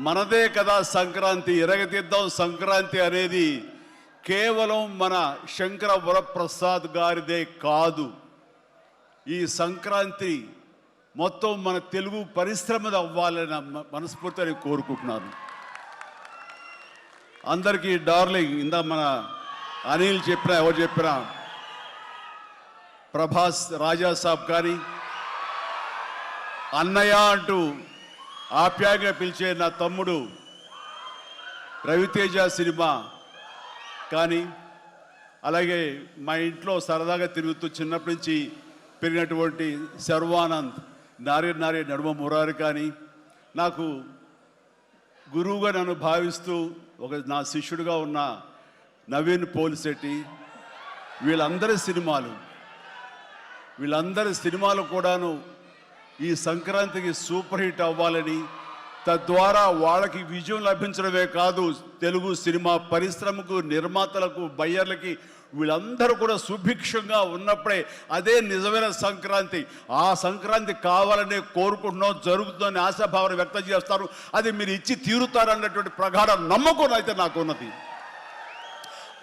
మనదే కదా సంక్రాంతి, ఎరగతిద్దాం సంక్రాంతి అనేది కేవలం మన శంకర వరప్రసాద్ గారిదే కాదు. ఈ సంక్రాంతి మొత్తం మన తెలుగు పరిశ్రమది అవ్వాలని మనస్ఫూర్తిగా కోరుకుంటున్నాను. అందరికీ డార్లింగ్, ఇందా మన అనిల్ చెప్పినా ఎవరు చెప్పినా, ప్రభాస్ రాజా సాబ్ కానీ, అన్నయ్య అంటూ ఆప్యాయంగా పిలిచే నా తమ్ముడు రవితేజ సినిమా కానీ, అలాగే మా ఇంట్లో సరదాగా తిరుగుతూ చిన్నప్పటి నుంచి పెరిగినటువంటి శర్వానంద్, నారే నడుమ మురారి కానీ, నాకు గురువుగా నన్ను భావిస్తూ నా శిష్యుడిగా ఉన్న నవీన్ పోలిశెట్టి, వీళ్ళందరి సినిమాలు కూడాను ఈ సంక్రాంతికి సూపర్ హిట్ అవ్వాలని, తద్వారా వాళ్ళకి విజయం లభించడమే కాదు, తెలుగు సినిమా పరిశ్రమకు, నిర్మాతలకు, బయ్యర్లకి వీళ్ళందరూ కూడా సుభిక్షంగా ఉన్నప్పుడే అదే నిజమైన సంక్రాంతి. ఆ సంక్రాంతి కావాలనే కోరుకుంటున్నాం, జరుగుతుందని ఆశాభావాన్ని వ్యక్తం చేస్తారు. అది మీరు ఇచ్చి తీరుతారన్నటువంటి ప్రగాఢ నమ్మకం అయితే నాకు ఉన్నది.